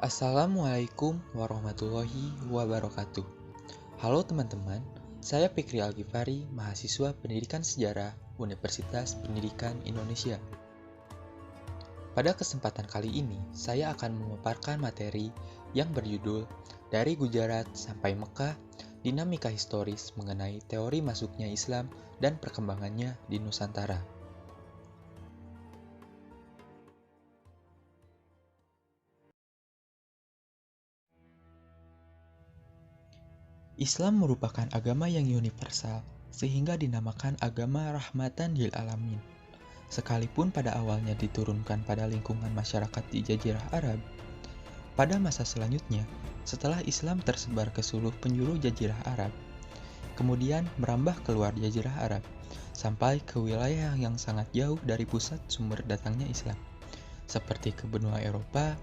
Assalamualaikum warahmatullahi wabarakatuh. Halo teman-teman, saya Fikri Algifari, mahasiswa Pendidikan Sejarah Universitas Pendidikan Indonesia. Pada kesempatan kali ini, saya akan memaparkan materi yang berjudul Dari Gujarat sampai Mekah, Dinamika Historis mengenai teori masuknya Islam dan perkembangannya di Nusantara. Islam merupakan agama yang universal, sehingga dinamakan agama rahmatan lil alamin. Sekalipun pada awalnya diturunkan pada lingkungan masyarakat di Jazirah Arab, pada masa selanjutnya, setelah Islam tersebar ke seluruh penjuru Jazirah Arab, kemudian merambah keluar Jazirah Arab, sampai ke wilayah yang sangat jauh dari pusat sumber datangnya Islam, seperti ke benua Eropa,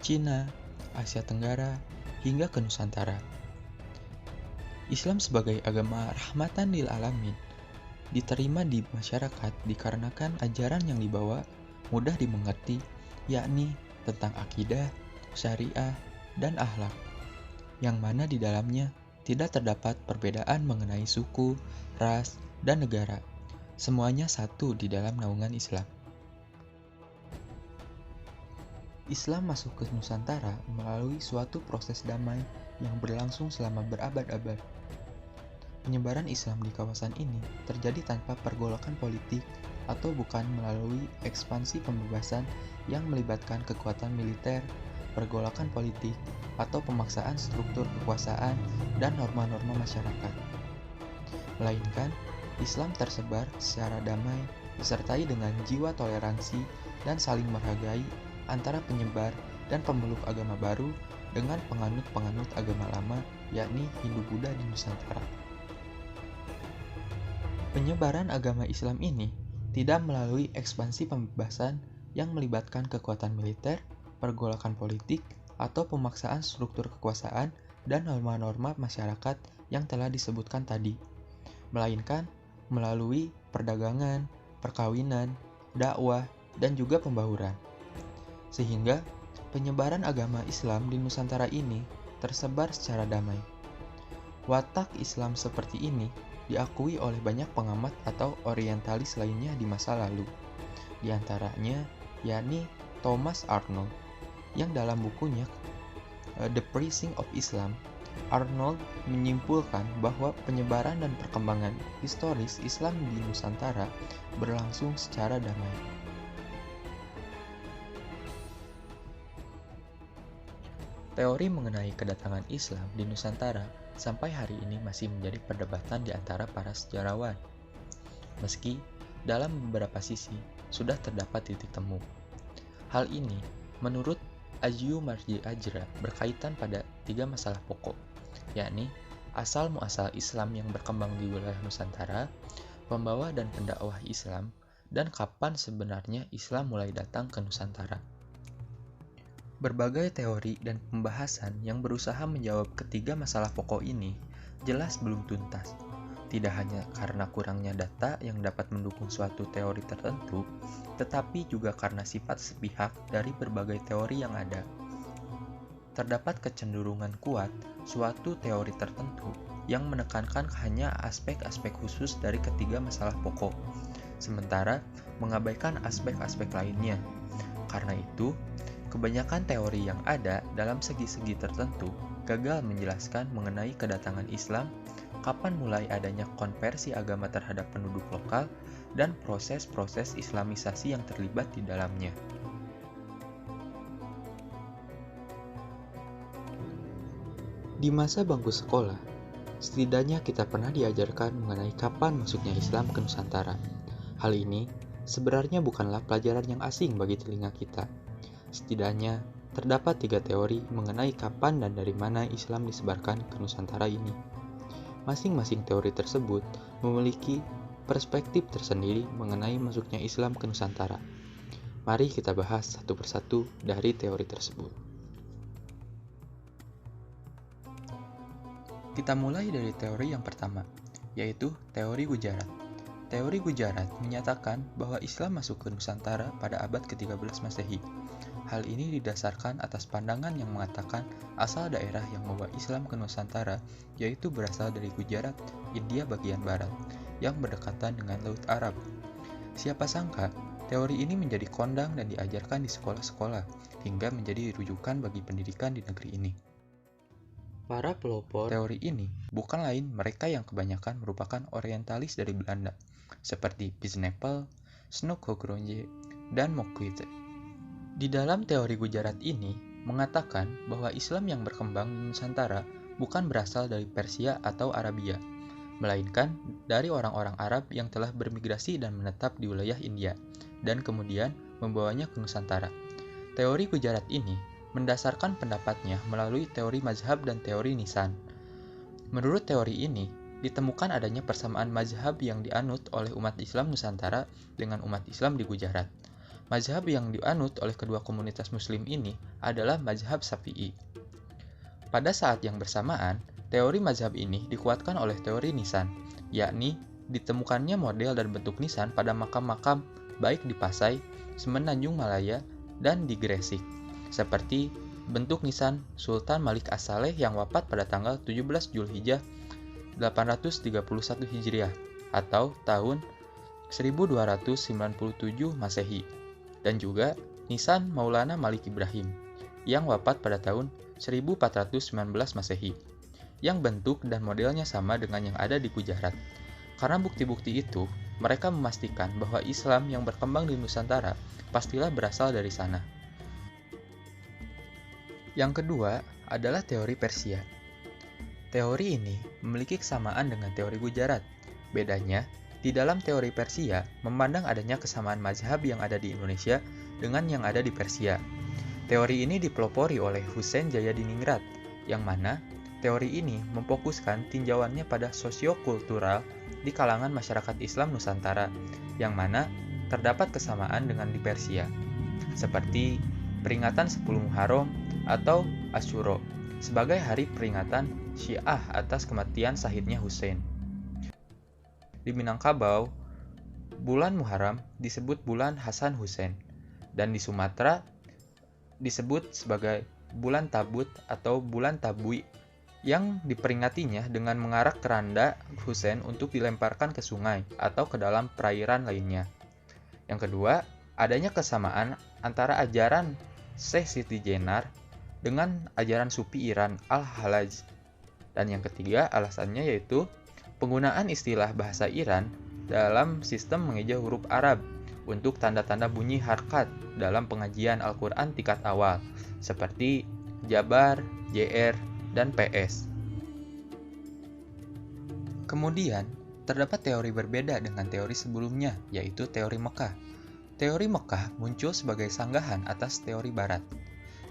Cina, Asia Tenggara, hingga ke Nusantara. Islam sebagai agama rahmatan lil alamin diterima di masyarakat dikarenakan ajaran yang dibawa mudah dimengerti, yakni tentang akidah, syariah, dan akhlak, yang mana di dalamnya tidak terdapat perbedaan mengenai suku, ras, dan negara. Semuanya satu di dalam naungan Islam. Islam masuk ke Nusantara melalui suatu proses damai yang berlangsung selama berabad-abad. Penyebaran Islam di kawasan ini terjadi tanpa pergolakan politik atau bukan melalui ekspansi pembebasan yang melibatkan kekuatan militer, pergolakan politik, atau pemaksaan struktur kekuasaan dan norma-norma masyarakat. Melainkan, Islam tersebar secara damai disertai dengan jiwa toleransi dan saling menghargai antara penyebar dan pemeluk agama baru dengan penganut-penganut agama lama, yakni Hindu-Buddha di Nusantara. Penyebaran agama Islam ini tidak melalui ekspansi pembebasan yang melibatkan kekuatan militer, pergolakan politik, atau pemaksaan struktur kekuasaan dan norma-norma masyarakat yang telah disebutkan tadi, melainkan melalui perdagangan, perkawinan, dakwah, dan juga pembauran. Sehingga penyebaran agama Islam di Nusantara ini tersebar secara damai. Watak Islam seperti ini diakui oleh banyak pengamat atau orientalis lainnya di masa lalu. Di antaranya, yakni Thomas Arnold, yang dalam bukunya The Preaching of Islam, Arnold menyimpulkan bahwa penyebaran dan perkembangan historis Islam di Nusantara berlangsung secara damai. Teori mengenai kedatangan Islam di Nusantara sampai hari ini masih menjadi perdebatan di antara para sejarawan. Meski dalam beberapa sisi sudah terdapat titik temu. Hal ini menurut Ajyu Marji Ajra berkaitan pada 3 masalah pokok, yakni asal muasal Islam yang berkembang di wilayah Nusantara, pembawa dan pendakwah Islam, dan kapan sebenarnya Islam mulai datang ke Nusantara. Berbagai teori dan pembahasan yang berusaha menjawab ketiga masalah pokok ini jelas belum tuntas. Tidak hanya karena kurangnya data yang dapat mendukung suatu teori tertentu, tetapi juga karena sifat sepihak dari berbagai teori yang ada. Terdapat kecenderungan kuat suatu teori tertentu yang menekankan hanya aspek-aspek khusus dari ketiga masalah pokok, sementara mengabaikan aspek-aspek lainnya. Karena itu, kebanyakan teori yang ada dalam segi-segi tertentu gagal menjelaskan mengenai kedatangan Islam, kapan mulai adanya konversi agama terhadap penduduk lokal, dan proses-proses Islamisasi yang terlibat di dalamnya. Di masa bangku sekolah, setidaknya kita pernah diajarkan mengenai kapan masuknya Islam ke Nusantara. Hal ini sebenarnya bukanlah pelajaran yang asing bagi telinga kita. Setidaknya, terdapat 3 teori mengenai kapan dan dari mana Islam disebarkan ke Nusantara ini. Masing-masing teori tersebut memiliki perspektif tersendiri mengenai masuknya Islam ke Nusantara. Mari kita bahas satu persatu dari teori tersebut. Kita mulai dari teori yang pertama, yaitu teori Gujarat. Teori Gujarat menyatakan bahwa Islam masuk ke Nusantara pada abad ke-13 Masehi. Hal ini didasarkan atas pandangan yang mengatakan asal daerah yang membawa Islam ke Nusantara, yaitu berasal dari Gujarat, India bagian barat, yang berdekatan dengan Laut Arab. Siapa sangka, teori ini menjadi kondang dan diajarkan di sekolah-sekolah, hingga menjadi rujukan bagi pendidikan di negeri ini. Para pelopor teori ini bukan lain mereka yang kebanyakan merupakan orientalis dari Belanda, seperti Bisnepel, Snokogronje, dan Mokwitze. Di dalam teori Gujarat ini mengatakan bahwa Islam yang berkembang di Nusantara bukan berasal dari Persia atau Arabia, melainkan dari orang-orang Arab yang telah bermigrasi dan menetap di wilayah India, dan kemudian membawanya ke Nusantara. Teori Gujarat ini mendasarkan pendapatnya melalui teori mazhab dan teori nisan. Menurut teori ini, ditemukan adanya persamaan mazhab yang dianut oleh umat Islam Nusantara dengan umat Islam di Gujarat. Mazhab yang dianut oleh kedua komunitas muslim ini adalah mazhab Syafi'i. Pada saat yang bersamaan, teori mazhab ini dikuatkan oleh teori nisan, yakni ditemukannya model dan bentuk nisan pada makam-makam baik di Pasai, Semenanjung Malaya, dan di Gresik, seperti bentuk nisan Sultan Malik As-Saleh yang wafat pada tanggal 17 Zulhijjah 831 Hijriah atau tahun 1297 Masehi, dan juga nisan Maulana Malik Ibrahim yang wafat pada tahun 1419 Masehi, yang bentuk dan modelnya sama dengan yang ada di Gujarat. Karena bukti-bukti itu, mereka memastikan bahwa Islam yang berkembang di Nusantara pastilah berasal dari sana. Yang kedua adalah teori Persia. Teori ini memiliki kesamaan dengan teori Gujarat. Bedanya, di dalam teori Persia memandang adanya kesamaan mazhab yang ada di Indonesia dengan yang ada di Persia. Teori ini dipelopori oleh Husain Jayadiningrat, yang mana teori ini memfokuskan tinjauannya pada sosiokultural di kalangan masyarakat Islam Nusantara, yang mana terdapat kesamaan dengan di Persia, seperti peringatan 10 Muharram atau Asyura sebagai hari peringatan Syiah atas kematian syahidnya Husain. Di Minangkabau, bulan Muharram disebut bulan Hasan Husain, dan di Sumatera disebut sebagai bulan Tabut atau bulan Tabui, yang diperingatinya dengan mengarak keranda Husain untuk dilemparkan ke sungai atau ke dalam perairan lainnya. Yang kedua, adanya kesamaan antara ajaran Syekh Siti Jenar dengan ajaran Sufi Iran Al-Halaj. Dan yang ketiga alasannya yaitu penggunaan istilah bahasa Iran dalam sistem mengeja huruf Arab untuk tanda-tanda bunyi harkat dalam pengajian Al-Quran tingkat awal, seperti Jabar, JR, dan PS. Kemudian, terdapat teori berbeda dengan teori sebelumnya, yaitu teori Mekah. Teori Mekah muncul sebagai sanggahan atas teori Barat.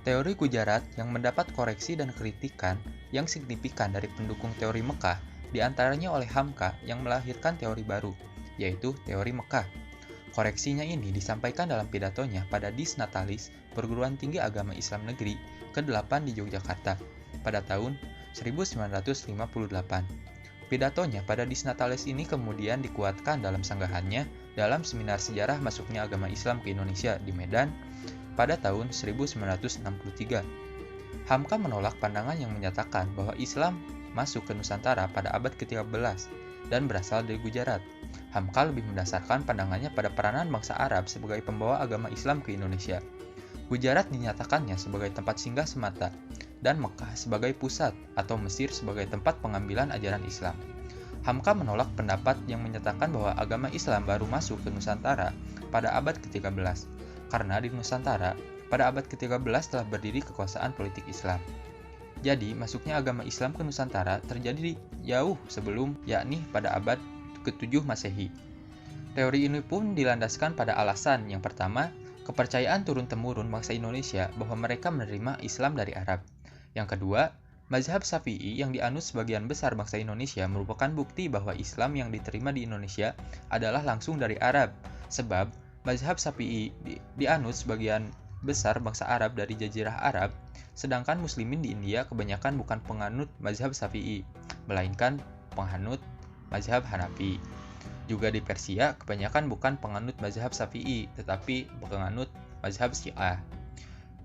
Teori Gujarat yang mendapat koreksi dan kritikan yang signifikan dari pendukung teori Mekah, diantaranya oleh Hamka yang melahirkan teori baru, yaitu teori Mekah. Koreksinya ini disampaikan dalam pidatonya pada Dis Natalis Perguruan Tinggi Agama Islam Negeri ke-8 di Yogyakarta pada tahun 1958. Pidatonya pada Dis Natalis ini kemudian dikuatkan dalam sanggahannya dalam seminar sejarah masuknya agama Islam ke Indonesia di Medan pada tahun 1963. Hamka menolak pandangan yang menyatakan bahwa Islam masuk ke Nusantara pada abad ke-13 dan berasal dari Gujarat. Hamka lebih mendasarkan pandangannya pada peranan bangsa Arab sebagai pembawa agama Islam ke Indonesia. Gujarat dinyatakannya sebagai tempat singgah semata, dan Mekah sebagai pusat atau Mesir sebagai tempat pengambilan ajaran Islam. Hamka menolak pendapat yang menyatakan bahwa agama Islam baru masuk ke Nusantara pada abad ke-13, karena di Nusantara pada abad ke-13 telah berdiri kekuasaan politik Islam. Jadi, masuknya agama Islam ke Nusantara terjadi jauh sebelum, yakni pada abad ke-7 Masehi. Teori ini pun dilandaskan pada alasan yang pertama, kepercayaan turun-temurun bangsa Indonesia bahwa mereka menerima Islam dari Arab. Yang kedua, mazhab Syafi'i yang dianut sebagian besar bangsa Indonesia merupakan bukti bahwa Islam yang diterima di Indonesia adalah langsung dari Arab, sebab mazhab Syafi'i dianut sebagian besar bangsa Arab dari Jazirah Arab, sedangkan muslimin di India kebanyakan bukan penganut mazhab Syafi'i, melainkan penganut mazhab Hanafi. Juga di Persia, kebanyakan bukan penganut mazhab Syafi'i, tetapi penganut mazhab Syiah.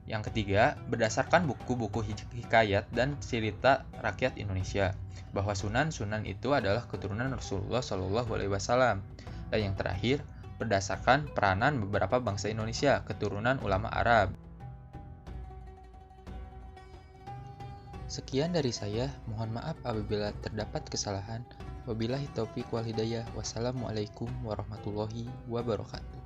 Yang ketiga, berdasarkan buku-buku hikayat dan cerita rakyat Indonesia, bahwa Sunan-Sunan itu adalah keturunan Rasulullah Shallallahu Alaihi Wasallam. Dan yang terakhir, berdasarkan peranan beberapa bangsa Indonesia, keturunan ulama Arab. Sekian dari saya, mohon maaf apabila terdapat kesalahan. Wabillahi taufiq wal hidayah. Wassalamualaikum warahmatullahi wabarakatuh.